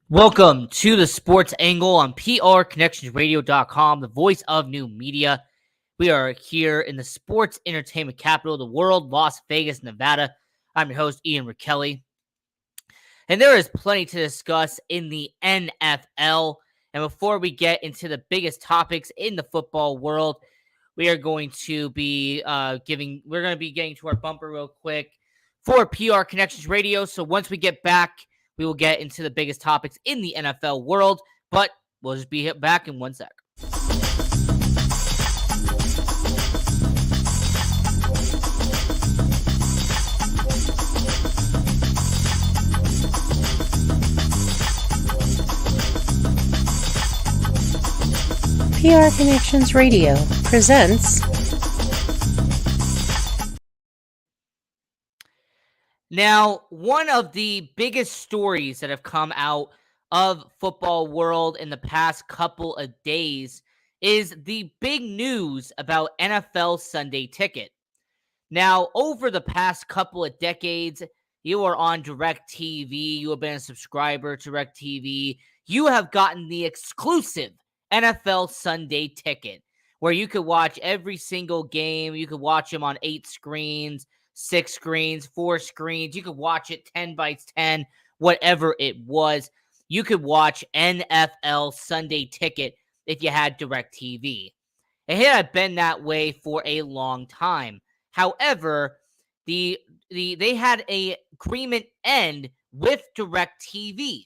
Welcome to the Sports Angle on PRConnectionsRadio.com, the voice of new media. We are here in the sports entertainment capital of the world, Las Vegas, Nevada. I'm your host, Ian Rickelli. And there is plenty to discuss in the NFL. And before we get into the biggest topics in the football world, we are going to be getting to our bumper real quick for PR Connections Radio. So once we get back, we will get into the biggest topics in the NFL world, but we'll just be back in 1 sec. PR Connections Radio presents. Now, one of the biggest stories that have come out of football world in the past couple of days is the big news about NFL Sunday Ticket. Now, over the past couple of decades, you are on DirecTV, you have been a subscriber to DirecTV, you have gotten the exclusive NFL Sunday Ticket, where you could watch every single game. You could watch them on 8 screens, 6 screens, 4 screens. You could watch it 10 by 10, whatever it was. You could watch NFL Sunday Ticket if you had DirecTV. It had been that way for a long time. However, they had a agreement end with DirecTV.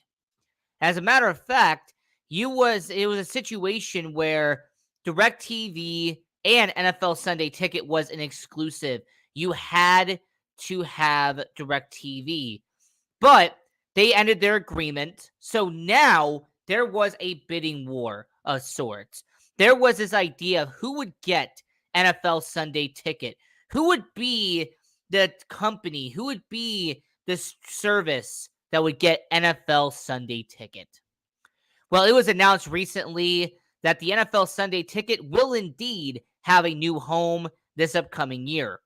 As a matter of fact, it was a situation where DirecTV and NFL Sunday Ticket was an exclusive. You had to have DirecTV. But they ended their agreement. So now there was a bidding war of sorts. There was this idea of who would get NFL Sunday Ticket. Who would be the company? Who would be the service that would get NFL Sunday Ticket? Well, it was announced recently that the NFL Sunday Ticket will indeed have a new home this upcoming year.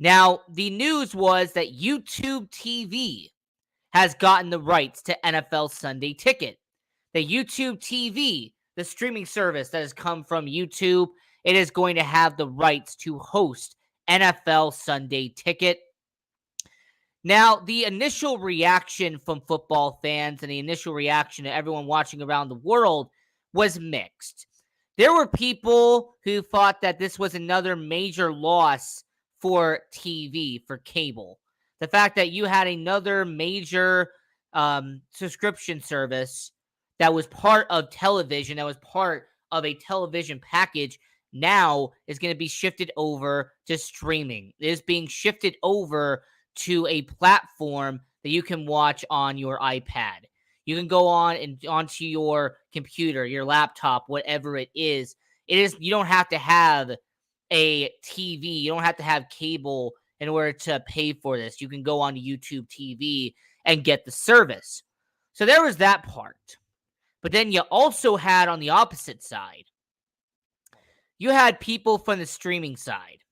Now, the news was that YouTube TV has gotten the rights to NFL Sunday Ticket. The YouTube TV, the streaming service that has come from YouTube, it is going to have the rights to host NFL Sunday Ticket. Now, the initial reaction from football fans and the initial reaction to everyone watching around the world was mixed. There were people who thought that this was another major loss for TV, for cable. The fact that you had another major subscription service that was part of television, that was part of a television package, now is going to be shifted over to streaming. It is being shifted over to a platform that you can watch on your iPad. You can go on and onto your computer, your laptop, whatever it is. You don't have to have a TV. You don't have to have cable in order to pay for this. You can go on YouTube TV and get the service. So there was that part. But then you also had on the opposite side, you had people from the streaming side.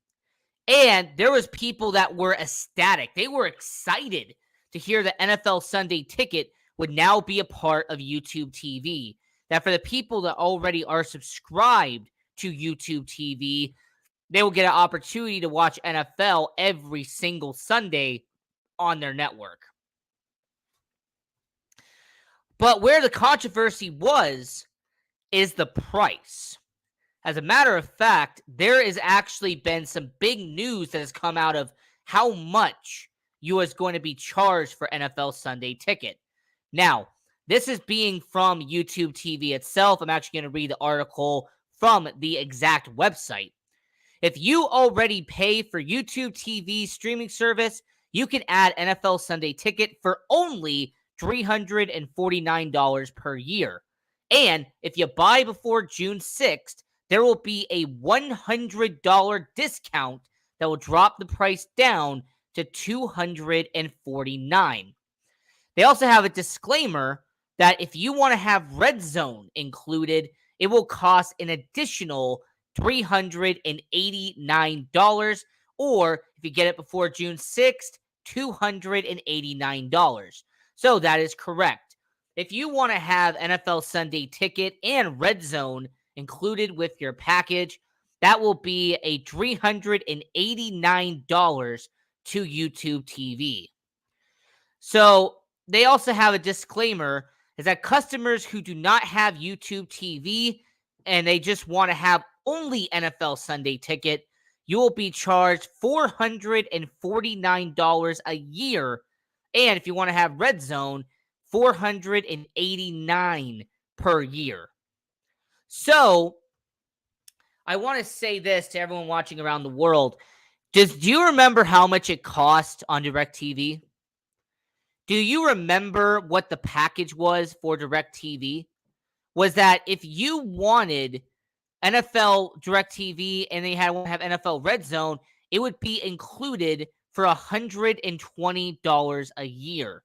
And there was people that were ecstatic. They were excited to hear that NFL Sunday Ticket would now be a part of YouTube TV. That for the people that already are subscribed to YouTube TV, they will get an opportunity to watch NFL every single Sunday on their network. But where the controversy was is the price. As a matter of fact, there has actually been some big news that has come out of how much you is going to be charged for NFL Sunday Ticket. Now, this is being from YouTube TV itself. I'm actually going to read the article from the exact website. If you already pay for YouTube TV streaming service, you can add NFL Sunday Ticket for only $349 per year. And if you buy before June 6th, there will be a $100 discount that will drop the price down to $249. They also have a disclaimer that if you want to have Red Zone included, it will cost an additional $389, or if you get it before June 6th, $289. So that is correct. if you want to have NFL Sunday Ticket and Red Zone included with your package, that will be a $389 to YouTube TV. So they also have a disclaimer is that customers who do not have YouTube TV and they just want to have only NFL Sunday Ticket, you will be charged $449 a year. And if you want to have Red Zone, $489 per year. So I want to say this to everyone watching around the world. Do you remember how much it cost on DirecTV? Do you remember what the package was for DirecTV? Was that if you wanted NFL DirecTV and they had to have NFL Red Zone, it would be included for $120 a year.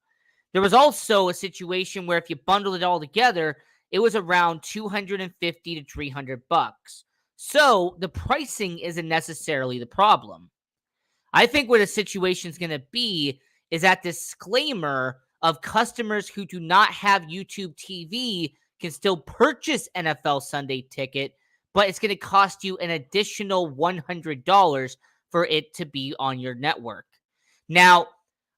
There was also a situation where if you bundled it all together, it was around $250 to $300. So the pricing isn't necessarily the problem. I think what the situation is going to be is that disclaimer of customers who do not have YouTube TV can still purchase NFL Sunday Ticket, but it's going to cost you an additional $100 for it to be on your network. Now,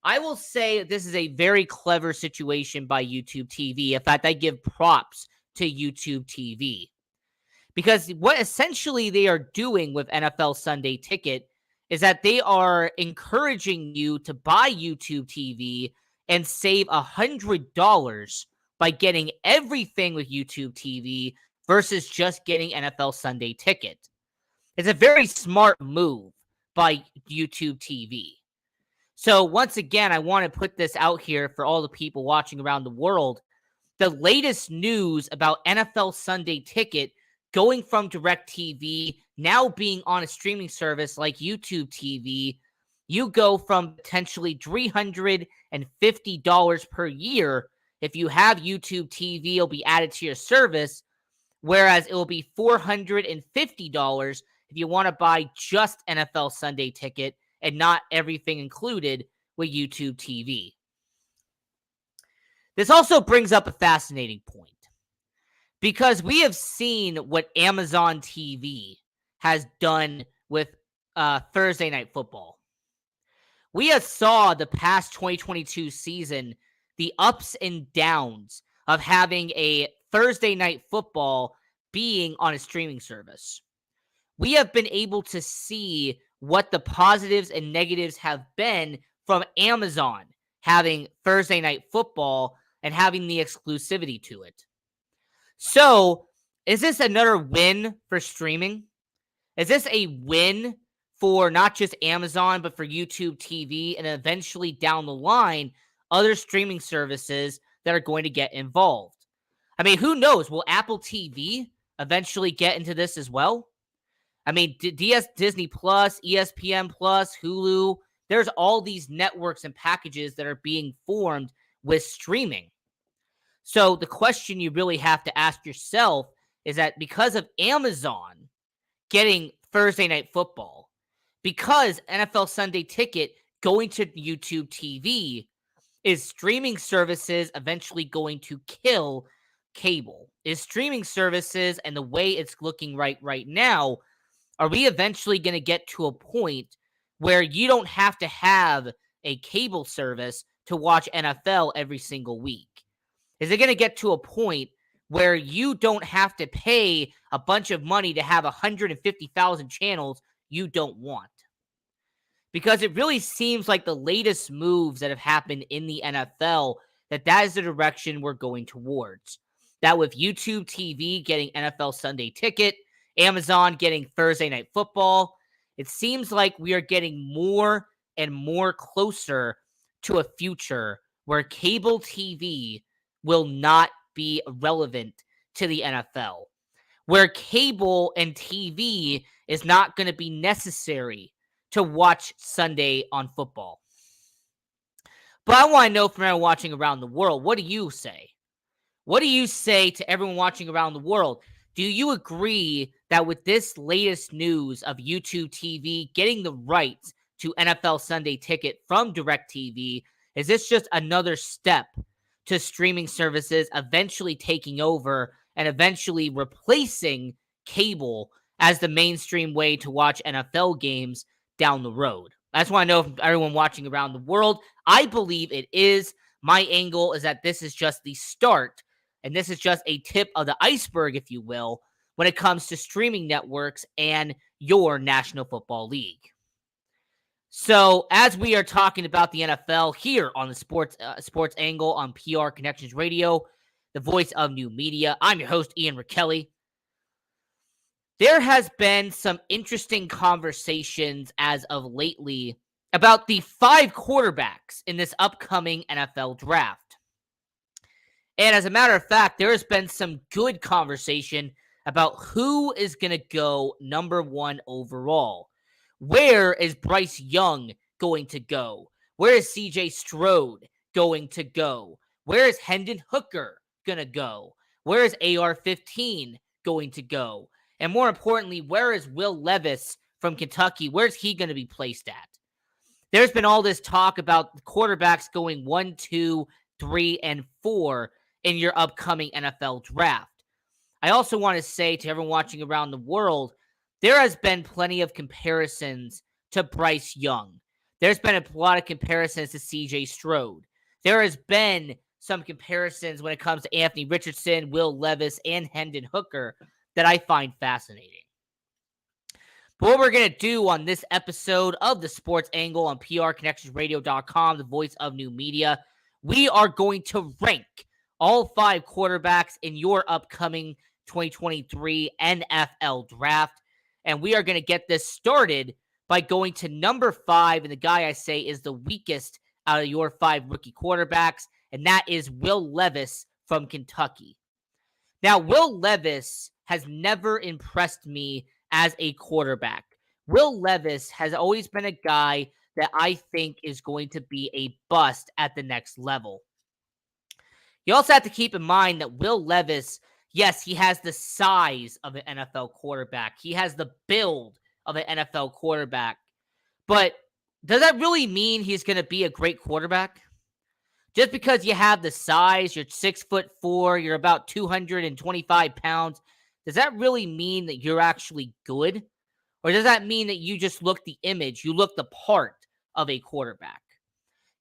I will say this is a very clever situation by YouTube TV. In fact, I give props to YouTube TV. Because what essentially they are doing with NFL Sunday Ticket is that they are encouraging you to buy YouTube TV and save $100 by getting everything with YouTube TV versus just getting NFL Sunday Ticket. It's a very smart move by YouTube TV. So once again, I want to put this out here for all the people watching around the world. The latest news about NFL Sunday Ticket going from DirecTV, now being on a streaming service like YouTube TV, you go from potentially $350 per year. If you have YouTube TV, it'll be added to your service, whereas it will be $450 if you want to buy just NFL Sunday Ticket and not everything included with YouTube TV. This also brings up a fascinating point. Because we have seen what Amazon TV has done with Thursday Night Football. We have saw the past 2022 season, the ups and downs of having a Thursday Night Football being on a streaming service. We have been able to see what the positives and negatives have been from Amazon having Thursday Night Football and having the exclusivity to it. So, is this another win for streaming? Is this a win for not just Amazon, but for YouTube TV and eventually down the line, other streaming services that are going to get involved? I mean, who knows? Will Apple TV eventually get into this as well? I mean, Disney Plus, ESPN Plus, Hulu, there's all these networks and packages that are being formed with streaming. So the question you really have to ask yourself is that because of Amazon getting Thursday Night Football, because NFL Sunday Ticket going to YouTube TV, is streaming services eventually going to kill cable? Is streaming services and the way it's looking right now, are we eventually going to get to a point where you don't have to have a cable service to watch NFL every single week? Is it going to get to a point where you don't have to pay a bunch of money to have 150,000 channels you don't want? Because it really seems like the latest moves that have happened in the NFL, that is the direction we're going towards. That with YouTube TV getting NFL Sunday Ticket, Amazon getting Thursday Night Football, it seems like we are getting more and more closer to a future where cable TV will not be relevant to the NFL, where cable and TV is not going to be necessary to watch Sunday on football. But I want to know from everyone watching around the world, what do you say? What do you say to everyone watching around the world? Do you agree that with this latest news of YouTube TV getting the rights to NFL Sunday Ticket from DirecTV, is this just another step to streaming services eventually taking over and eventually replacing cable as the mainstream way to watch NFL games down the road. I just want to know if everyone watching around the world, I believe it is. My angle is that this is just the start, and this is just a tip of the iceberg, if you will, when it comes to streaming networks and your National Football League. So, as we are talking about the NFL here on the Sports Angle on PR Connections Radio, the voice of new media, I'm your host, Ian Rakelli. There has been some interesting conversations as of lately about the 5 quarterbacks in this upcoming NFL draft. And as a matter of fact, there has been some good conversation about who is going to go number 1 overall. Where is Bryce Young going to go? Where is CJ Stroud going to go? Where is Hendon Hooker going to go? Where is AR-15 going to go? And more importantly, where is Will Levis from Kentucky? Where's he going to be placed at? There's been all this talk about quarterbacks going 1, 2, 3, and 4 in your upcoming NFL draft. I also want to say to everyone watching around the world, there has been plenty of comparisons to Bryce Young. There's been a lot of comparisons to CJ Stroud. There has been some comparisons when it comes to Anthony Richardson, Will Levis, and Hendon Hooker that I find fascinating. But what we're going to do on this episode of the Sports Angle on PRConnectionsRadio.com, the voice of new media, we are going to rank all 5 quarterbacks in your upcoming 2023 NFL draft. And we are going to get this started by going to number 5. And the guy I say is the weakest out of your 5 rookie quarterbacks. And that is Will Levis from Kentucky. Now, Will Levis has never impressed me as a quarterback. Will Levis has always been a guy that I think is going to be a bust at the next level. You also have to keep in mind that Will Levis, yes, he has the size of an NFL quarterback. He has the build of an NFL quarterback. But does that really mean he's going to be a great quarterback? Just because you have the size, you're 6'4", you're about 225 pounds, does that really mean that you're actually good? Or does that mean that you just look the image, you look the part of a quarterback?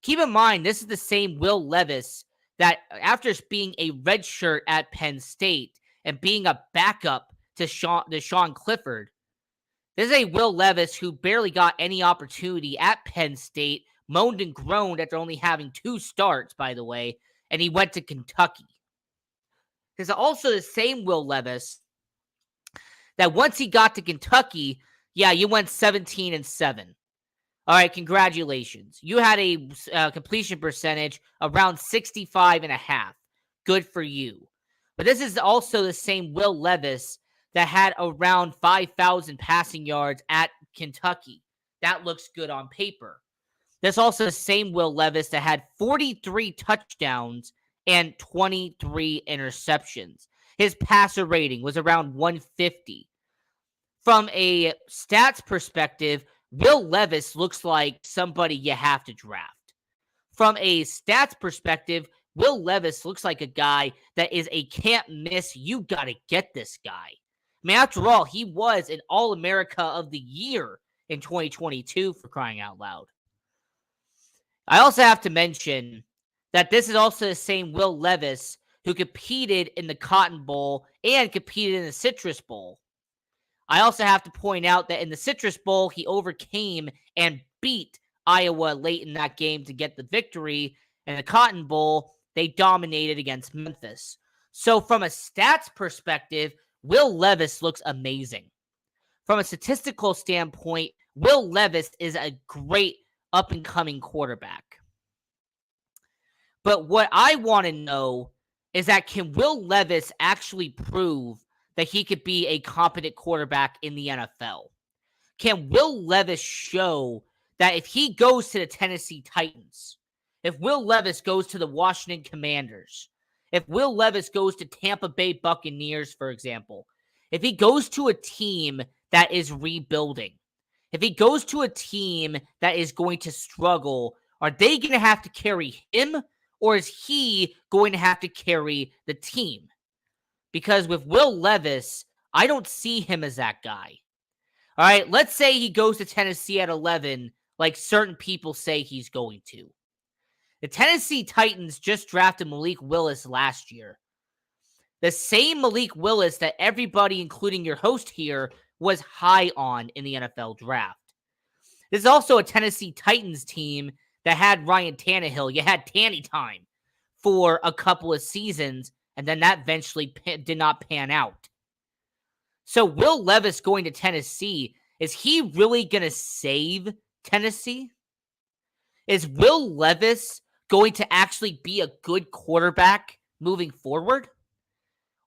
Keep in mind, this is the same Will Levis that after being a redshirt at Penn State and being a backup to Sean Clifford, this is a Will Levis who barely got any opportunity at Penn State, moaned and groaned after only having 2 starts, by the way, and he went to Kentucky. There's also the same Will Levis that once he got to Kentucky, yeah, you went 17-7. All right, congratulations. You had a completion percentage around 65.5. Good for you. But this is also the same Will Levis that had around 5,000 passing yards at Kentucky. That looks good on paper. There's also the same Will Levis that had 43 touchdowns and 23 interceptions. His passer rating was around 150. From a stats perspective, Will Levis looks like somebody you have to draft. From a stats perspective, Will Levis looks like a guy that is a can't miss. You got to get this guy. I mean, after all, he was an All-America of the Year in 2022, for crying out loud. I also have to mention that this is also the same Will Levis who competed in the Cotton Bowl and competed in the Citrus Bowl. I also have to point out that in the Citrus Bowl, he overcame and beat Iowa late in that game to get the victory. In the Cotton Bowl, they dominated against Memphis. So from a stats perspective, Will Levis looks amazing. From a statistical standpoint, Will Levis is a great up-and-coming quarterback. But what I want to know is that can Will Levis actually prove that he could be a competent quarterback in the NFL? Can Will Levis show that if he goes to the Tennessee Titans, if Will Levis goes to the Washington Commanders, if Will Levis goes to Tampa Bay Buccaneers, for example, if he goes to a team that is rebuilding, if he goes to a team that is going to struggle, are they going to have to carry him, or is he going to have to carry the team? Because with Will Levis, I don't see him as that guy. All right, let's say he goes to Tennessee at 11, like certain people say he's going to. The Tennessee Titans just drafted Malik Willis last year. The same Malik Willis that everybody, including your host here, was high on in the NFL draft. This is also a Tennessee Titans team that had Ryan Tannehill. You had Tanny time for a couple of seasons, and then that eventually did not pan out. So Will Levis going to Tennessee, is he really going to save Tennessee? Is Will Levis going to actually be a good quarterback moving forward?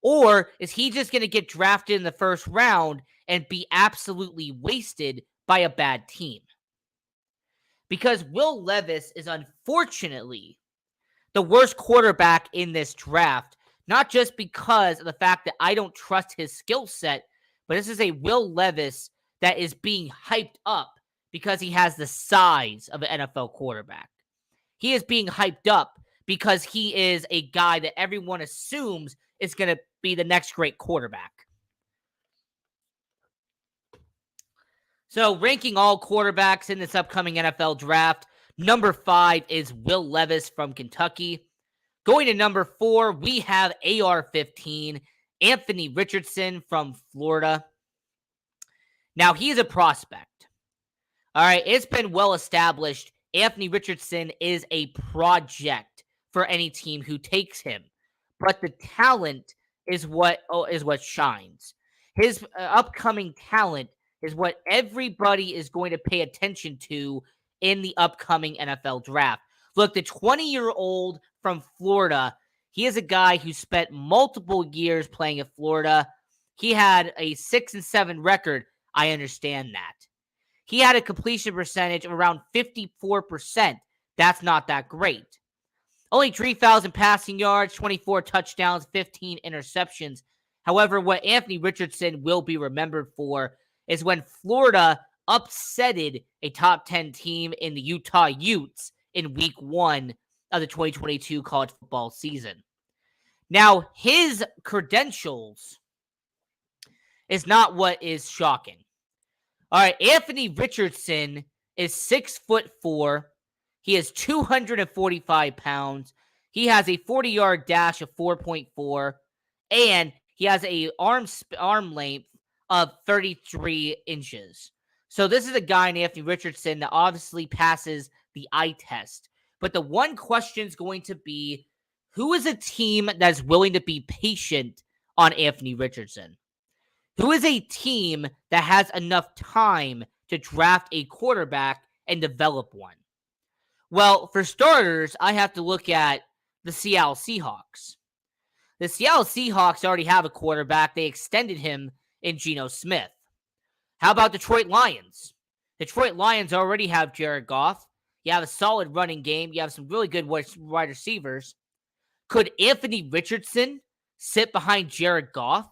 Or is he just going to get drafted in the first round and be absolutely wasted by a bad team? Because Will Levis is unfortunately the worst quarterback in this draft, not just because of the fact that I don't trust his skill set, but this is a Will Levis that is being hyped up because he has the size of an NFL quarterback. He is being hyped up because he is a guy that everyone assumes is going to be the next great quarterback. So, ranking all quarterbacks in this upcoming NFL draft, number 5 is Will Levis from Kentucky. Going to number 4, we have AR-15, Anthony Richardson from Florida. Now, he's a prospect. All right, it's been well established. Anthony Richardson is a project for any team who takes him. But the talent is what shines. His upcoming talent is what everybody is going to pay attention to in the upcoming NFL draft. Look, the 20-year-old from Florida, he is a guy who spent multiple years playing at Florida. He had a 6-7 record. I understand that. He had a completion percentage of around 54%. That's not that great. Only 3,000 passing yards, 24 touchdowns, 15 interceptions. However, what Anthony Richardson will be remembered for is when Florida upsetted a top 10 team in the Utah Utes in week 1 of the 2022 college football season. Now, his credentials is not what is shocking. All right, Anthony Richardson is 6'4". He is 245 pounds. He has a 40-yard dash of 4.4, and he has a arm length of 33 inches. So this is a guy in Anthony Richardson that obviously passes the eye test. But the one question is going to be, who is a team that's willing to be patient on Anthony Richardson? Who is a team that has enough time to draft a quarterback and develop one? Well, for starters, I have to look at the Seattle Seahawks. The Seattle Seahawks already have a quarterback. They extended him in Geno Smith. How about Detroit Lions? Detroit Lions already have Jared Goff. You have a solid running game. You have some really good wide receivers. Could Anthony Richardson sit behind Jared Goff?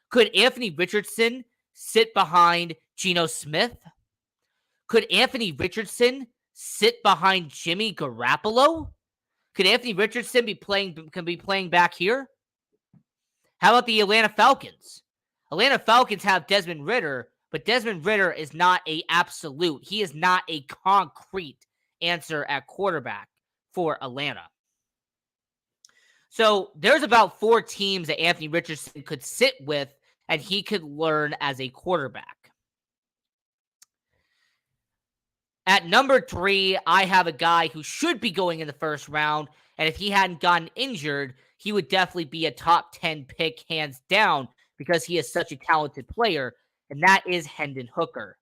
Could Anthony Richardson sit behind Geno Smith? Could Anthony Richardson sit behind Jimmy Garoppolo? Could Anthony Richardson be playing back here? How about the Atlanta Falcons? Atlanta Falcons have Desmond Ridder, but Desmond Ridder is not an absolute. He is not a concrete answer at quarterback for Atlanta. So there's about 4 teams that Anthony Richardson could sit with and he could learn as a quarterback. At number 3, I have a guy who should be going in the first round, and if he hadn't gotten injured, he would definitely be a top 10 pick hands down because he is such a talented player, and that is Hendon Hooker.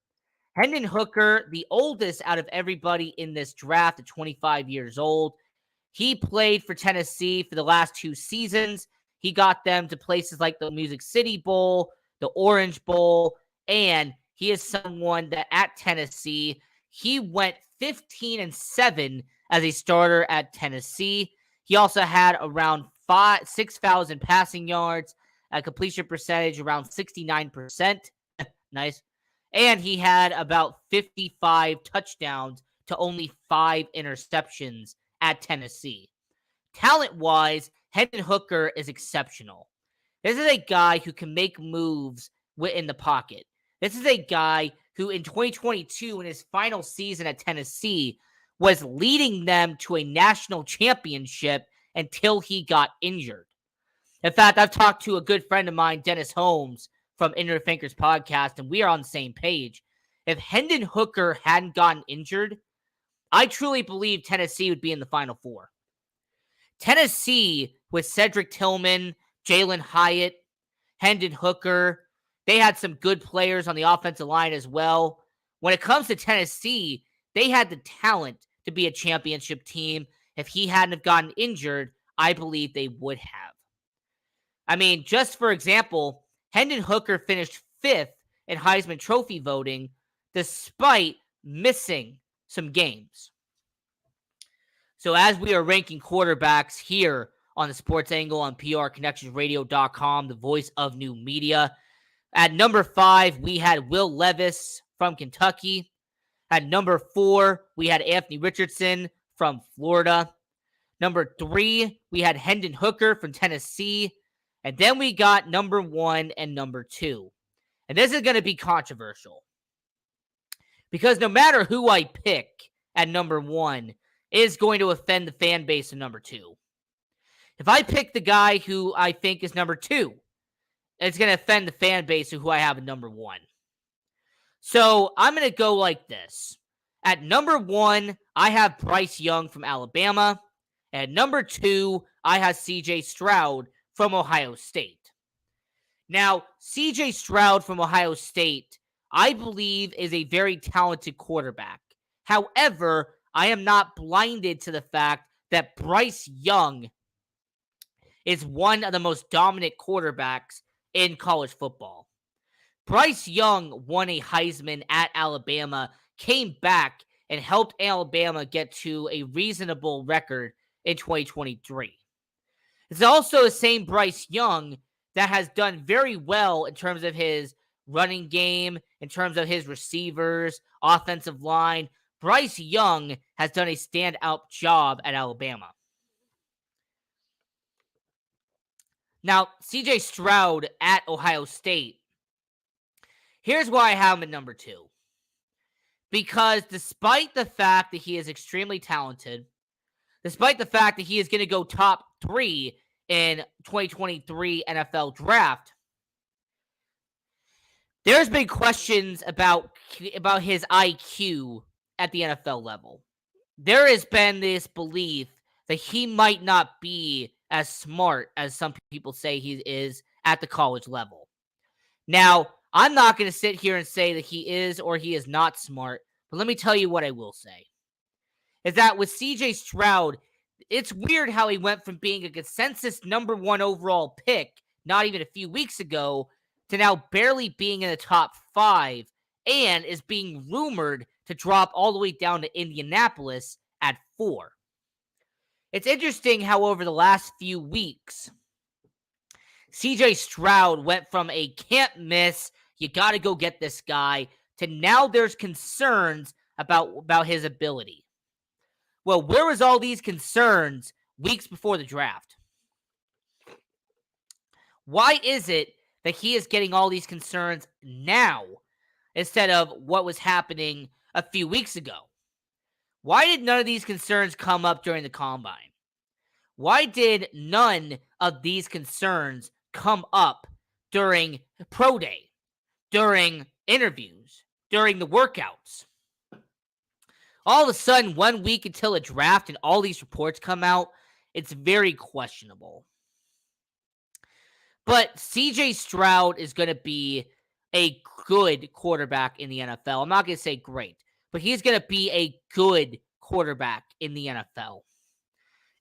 Hendon Hooker, the oldest out of everybody in this draft at 25 years old. He played for Tennessee for the last 2 seasons. He got them to places like the Music City Bowl, the Orange Bowl, and he is someone that at Tennessee, he went 15-7 as a starter at Tennessee. He also had around 6,000 passing yards, a completion percentage around 69%. Nice. And he had about 55 touchdowns to only 5 interceptions at Tennessee. talent-wise, Hendon Hooker is exceptional. This is a guy who can make moves in the pocket. This is a guy who in 2022, in his final season at Tennessee, was leading them to a national championship until he got injured. In fact, I've talked to a good friend of mine, Dennis Holmes, from Inner Thinkers podcast, and we are on the same page. If Hendon Hooker hadn't gotten injured, I truly believe Tennessee would be in the Final Four. Tennessee, with Cedric Tillman, Jalen Hyatt, Hendon Hooker, they had some good players on the offensive line as well. When it comes to Tennessee, they had the talent to be a championship team. If he hadn't have gotten injured, I believe they would have. I mean, just for example, Hendon Hooker finished 5th in Heisman Trophy voting despite missing some games. So as we are ranking quarterbacks here on the Sports Angle on PRConnectionsRadio.com, the voice of new media, at number 5, we had Will Levis from Kentucky. At number 4, we had Anthony Richardson from Florida. Number 3, we had Hendon Hooker from Tennessee. And then we got number 1 and number 2. And this is going to be controversial, because no matter who I pick at number 1 is going to offend the fan base of number 2. If I pick the guy who I think is number 2, it's going to offend the fan base of who I have at number 1. So I'm going to go like this. At number 1, I have Bryce Young from Alabama. At number 2, I have C.J. Stroud from Ohio State. Now, C.J. Stroud from Ohio State, I believe, is a very talented quarterback. However, I am not blinded to the fact that Bryce Young is one of the most dominant quarterbacks in college football. Bryce Young won a Heisman at Alabama, came back, and helped Alabama get to a reasonable record in 2023. It's also the same Bryce Young that has done very well in terms of his running game, in terms of his receivers, offensive line. Bryce Young has done a standout job at Alabama. Now, C.J. Stroud at Ohio State. Here's why I have him at number 2. Because despite the fact that he is extremely talented, despite the fact that he is going to go top 3 in 2023 NFL draft, there's been questions about his IQ at the NFL level. There has been this belief that he might not be as smart as some people say he is at the college level. Now, I'm not going to sit here and say that he is or he is not smart, but let me tell you what I will say. Is that with C.J. Stroud, it's weird how he went from being a consensus number 1 overall pick not even a few weeks ago to now barely being in the top 5 and is being rumored to drop all the way down to Indianapolis at 4. It's interesting how over the last few weeks, C.J. Stroud went from a can't miss, you got to go get this guy, to now there's concerns about his ability. Well, where was all these concerns weeks before the draft? Why is it that he is getting all these concerns now instead of what was happening a few weeks ago? Why did none of these concerns come up during the combine? Why did none of these concerns come up during pro day, during interviews, during the workouts? All of a sudden, 1 week until a draft and all these reports come out, it's very questionable. But C.J. Stroud is going to be a good quarterback in the NFL. I'm not going to say great, but he's going to be a good quarterback in the NFL.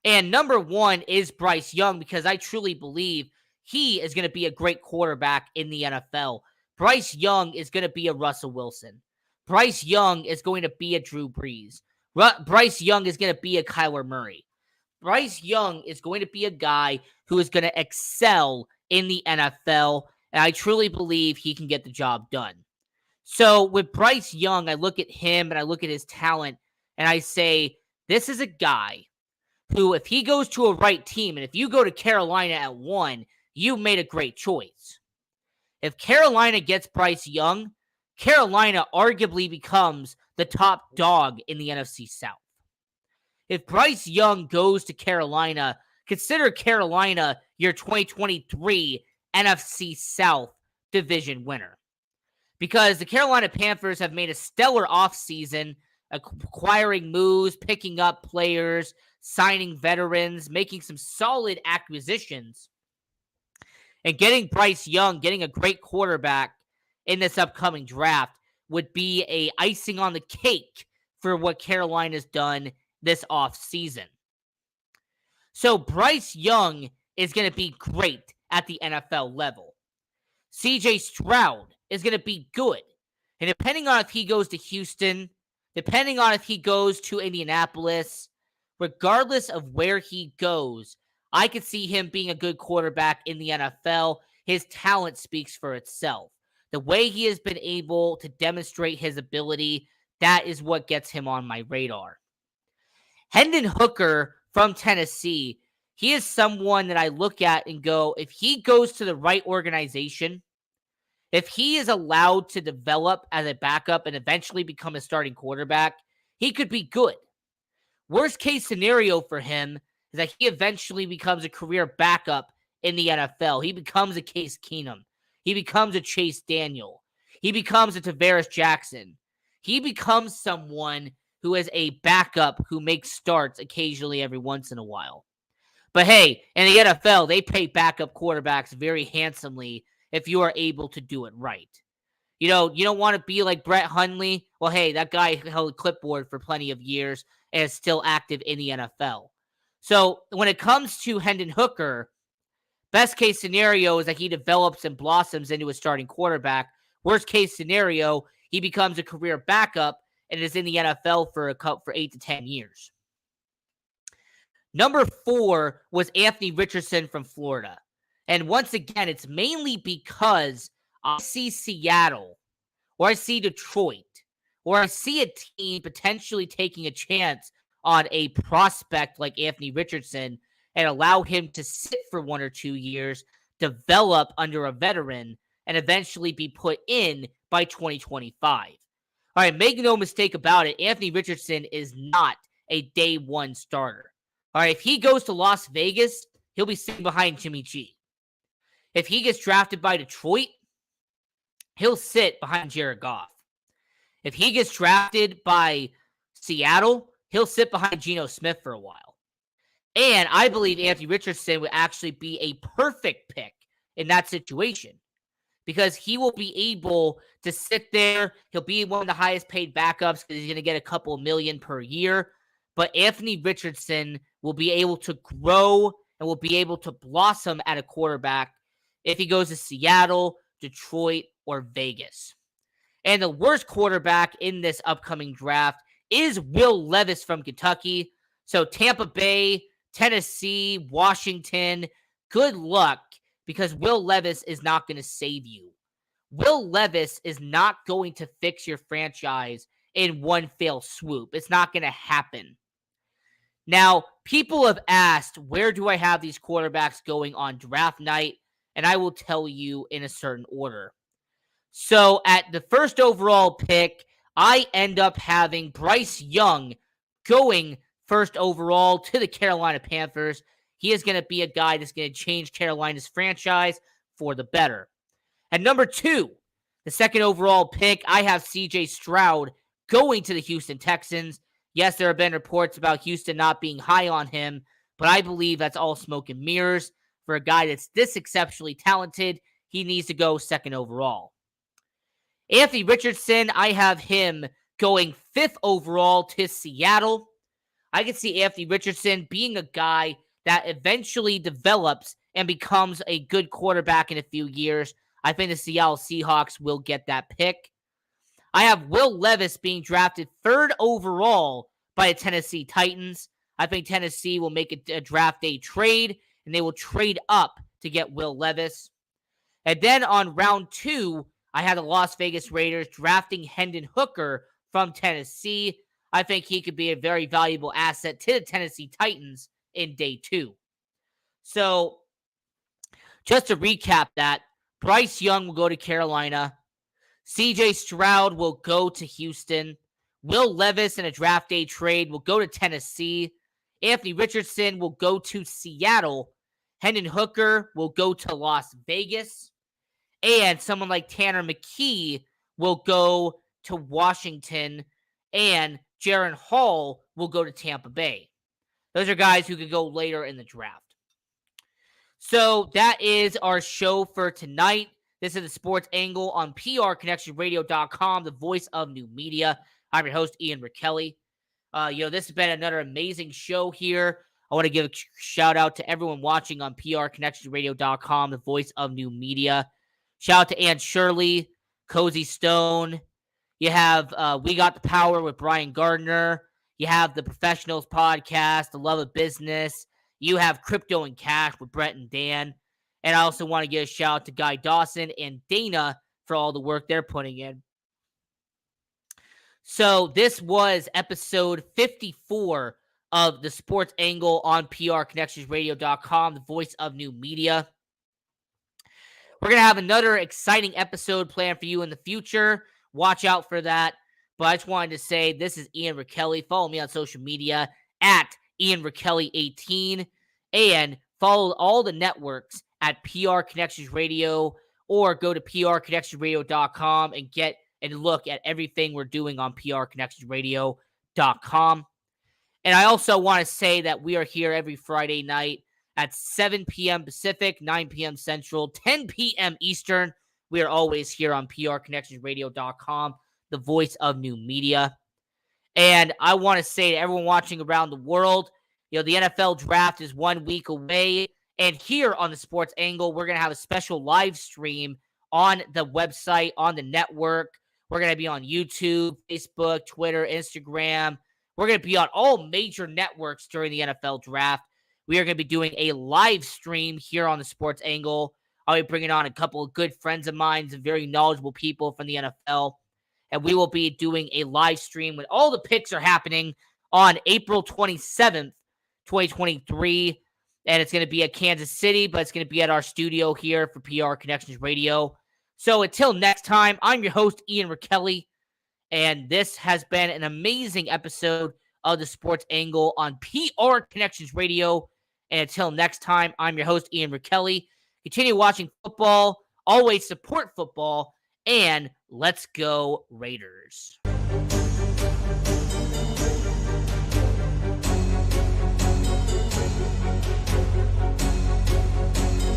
And number 1 is Bryce Young, because I truly believe he is going to be a great quarterback in the NFL. Bryce Young is going to be a Russell Wilson. Bryce Young is going to be a Drew Brees. Bryce Young is going to be a Kyler Murray. Bryce Young is going to be a guy who is going to excel in the NFL, and I truly believe he can get the job done. So with Bryce Young, I look at him and I look at his talent, and I say, this is a guy who, if he goes to a right team, and if you go to Carolina at 1, you made a great choice. If Carolina gets Bryce Young, Carolina arguably becomes the top dog in the NFC South. If Bryce Young goes to Carolina, consider Carolina your 2023 NFC South division winner. Because the Carolina Panthers have made a stellar offseason, acquiring moves, picking up players, signing veterans, making some solid acquisitions, and getting Bryce Young, getting a great quarterback in this upcoming draft would be a icing on the cake for what Carolina's done this offseason. So Bryce Young is going to be great at the NFL level. CJ Stroud is going to be good. And depending on if he goes to Houston, depending on if he goes to Indianapolis, regardless of where he goes, I could see him being a good quarterback in the NFL. His talent speaks for itself. The way he has been able to demonstrate his ability, that is what gets him on my radar. Hendon Hooker from Tennessee, he is someone that I look at and go, if he goes to the right organization, if he is allowed to develop as a backup and eventually become a starting quarterback, he could be good. Worst case scenario for him is that he eventually becomes a career backup in the NFL. He becomes a Case Keenum. He becomes a Chase Daniel. He becomes a Tavares Jackson. He becomes someone who is a backup who makes starts occasionally every once in a while. But hey, in the NFL, they pay backup quarterbacks very handsomely if you are able to do it right. You know, you don't want to be like Brett Hundley. Well, hey, that guy held a clipboard for plenty of years and is still active in the NFL. So when it comes to Hendon Hooker, best case scenario is that he develops and blossoms into a starting quarterback. Worst case scenario, he becomes a career backup and is in the NFL for 8 to 10 years. Number 4 was Anthony Richardson from Florida. And once again, it's mainly because I see Seattle, or I see Detroit, or I see a team potentially taking a chance on a prospect like Anthony Richardson and allow him to sit for 1 or 2 years, develop under a veteran, and eventually be put in by 2025. All right, make no mistake about it, Anthony Richardson is not a day one starter. All right, if he goes to Las Vegas, he'll be sitting behind Jimmy G. If he gets drafted by Detroit, he'll sit behind Jared Goff. If he gets drafted by Seattle, he'll sit behind Geno Smith for a while. And I believe Anthony Richardson would actually be a perfect pick in that situation because he will be able to sit there. He'll be one of the highest paid backups because he's going to get a couple million per year. But Anthony Richardson will be able to grow and will be able to blossom at a quarterback if he goes to Seattle, Detroit, or Vegas. And the worst quarterback in this upcoming draft is Will Levis from Kentucky. So Tampa Bay, Tennessee, Washington, good luck because Will Levis is not going to save you. Will Levis is not going to fix your franchise in one fell swoop. It's not going to happen. Now, people have asked, where do I have these quarterbacks going on draft night? And I will tell you in a certain order. So at the first overall pick, I end up having Bryce Young going first overall to the Carolina Panthers. He is going to be a guy that's going to change Carolina's franchise for the better. At number 2, the second overall pick, I have CJ Stroud going to the Houston Texans. Yes, there have been reports about Houston not being high on him, but I believe that's all smoke and mirrors. For a guy that's this exceptionally talented, he needs to go second overall. Anthony Richardson, I have him going 5th overall to Seattle. I can see Anthony Richardson being a guy that eventually develops and becomes a good quarterback in a few years. I think the Seattle Seahawks will get that pick. I have Will Levis being drafted 3rd overall by the Tennessee Titans. I think Tennessee will make a draft day trade, and they will trade up to get Will Levis. And then on round 2, I had the Las Vegas Raiders drafting Hendon Hooker from Tennessee. I think he could be a very valuable asset to the Tennessee Titans in day 2. So just to recap that, Bryce Young will go to Carolina. CJ Stroud will go to Houston. Will Levis in a draft day trade will go to Tennessee. Anthony Richardson will go to Seattle. Hendon Hooker will go to Las Vegas. And someone like Tanner McKee will go to Washington. And Jaren Hall will go to Tampa Bay. Those are guys who could go later in the draft. So that is our show for tonight. This is the Sports Angle on PRConnectionRadio.com, the voice of new media. I'm your host, Ian Rickelli. This has been another amazing show here. I want to give a shout out to everyone watching on PRConnectionRadio.com, the voice of new media. Shout out to Ann Shirley, Cozy Stone. You have We Got the Power with Brian Gardner. You have the Professionals Podcast, The Love of Business. You have Crypto and Cash with Brett and Dan. And I also want to give a shout out to Guy Dawson and Dana for all the work they're putting in. So this was episode 54 of the Sports Angle on PRConnectionsRadio.com, the voice of new media. We're going to have another exciting episode planned for you in the future. Watch out for that. But I just wanted to say this is Ian Rickelli. Follow me on social media at Ian Rickelli18. And follow all the networks at PR Connections Radio, or go to PRConnectionsRadio.com and get and look at everything we're doing on PRConnectionsRadio.com. And I also want to say that we are here every Friday night at 7 p.m. Pacific, 9 p.m. Central, 10 p.m. Eastern. We are always here on PRConnectionsRadio.com, the voice of new media. And I want to say to everyone watching around the world, the NFL draft is 1 week away. And here on the Sports Angle, we're going to have a special live stream on the website, on the network. We're going to be on YouTube, Facebook, Twitter, Instagram. We're going to be on all major networks during the NFL draft. We are going to be doing a live stream here on the Sports Angle. I'll be bringing on a couple of good friends of mine, some very knowledgeable people from the NFL. And we will be doing a live stream when all the picks are happening on April 27th, 2023. And it's going to be at Kansas City, but it's going to be at our studio here for PR Connections Radio. So until next time, I'm your host, Ian Rickelli. And this has been an amazing episode of the Sports Angle on PR Connections Radio. And until next time, I'm your host, Ian Rickelli. Continue watching football. Always support football. And let's go Raiders.